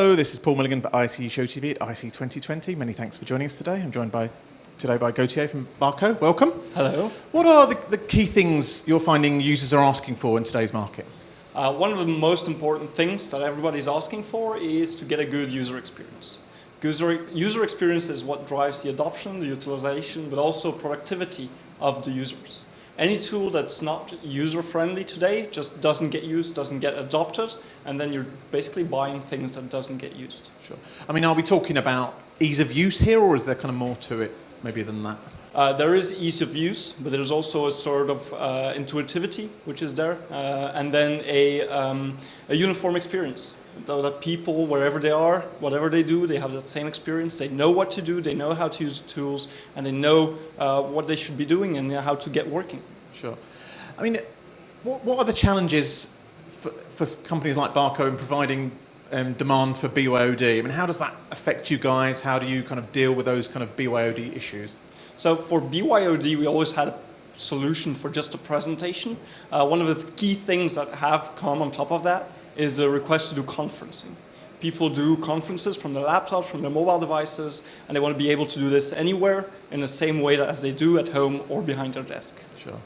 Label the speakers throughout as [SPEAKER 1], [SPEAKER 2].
[SPEAKER 1] Hello, this is Paul Milligan for IC Show TV at IC 2020. Many thanks for joining us today. I'm joined today by Gautier from Barco. Welcome.
[SPEAKER 2] Hello.
[SPEAKER 1] What are the key things you're finding users are asking for in today's market?
[SPEAKER 2] One of the most important things that everybody's asking for is to get a good user experience. User experience is what drives the adoption, the utilization, but also productivity of the users. Any tool that's not user-friendly today just doesn't get used, doesn't get adopted, and then you're basically buying things that doesn't get used.
[SPEAKER 1] Sure. I mean, are we talking about ease of use here, or is there kind of more to it maybe than that?
[SPEAKER 2] There is ease of use, but there's also a sort of intuitivity, which is there, and then a uniform experience. So that people, wherever they are, whatever they do, they have that same experience. They know what to do, they know how to use the tools, and they know what they should be doing and how to get working.
[SPEAKER 1] Sure. I mean, what are the challenges for companies like Barco in providing demand for BYOD? I mean, how does that affect you guys? How do you kind of deal with those kind of BYOD issues?
[SPEAKER 2] So for BYOD, we always had a solution for just a presentation. One of the key things that have come on top of that is the request to do conferencing. People do conferences from their laptops, from their mobile devices, and they want to be able to do this anywhere in the same way as they do at home or behind their desk.
[SPEAKER 1] Sure.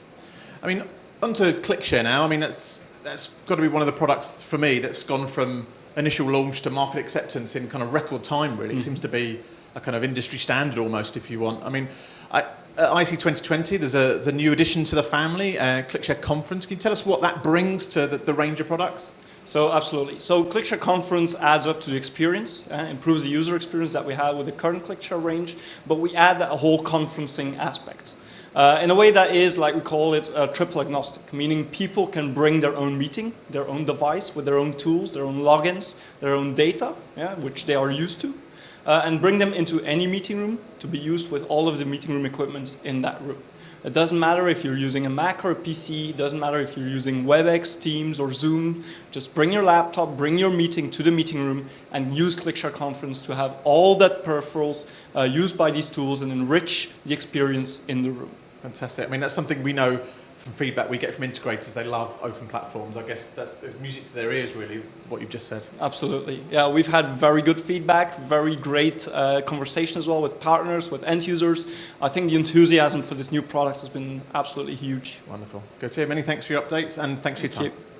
[SPEAKER 1] I mean, onto ClickShare now. I mean, that's got to be one of the products for me that's gone from initial launch to market acceptance in kind of record time, really. It seems to be a kind of industry standard almost, if you want. I mean, at IC 2020, there's a new addition to the family, ClickShare Conference. Can you tell us what that brings to the range of products?
[SPEAKER 2] So absolutely. So ClickShare Conference adds up to the experience, improves the user experience that we have with the current ClickShare range, but we add a whole conferencing aspect. In a way that is, like we call it, triple agnostic, meaning people can bring their own meeting, their own device with their own tools, their own logins, their own data, which they are used to, and bring them into any meeting room to be used with all of the meeting room equipment in that room. It doesn't matter if you're using a Mac or a PC, it doesn't matter if you're using WebEx, Teams, or Zoom. Just bring your laptop, bring your meeting to the meeting room, and use ClickShare Conference to have all that peripherals used by these tools and enrich the experience in the room.
[SPEAKER 1] Fantastic. I mean, that's something we know from feedback we get from integrators. They love open platforms. I guess that's music to their ears, really, what you've just said.
[SPEAKER 2] Absolutely. Yeah, we've had very good feedback, very great conversation as well with partners, with end users. I think the enthusiasm for this new product has been absolutely huge.
[SPEAKER 1] Wonderful. Gautier, many thanks for your updates and thanks for your time.
[SPEAKER 2] Thank you.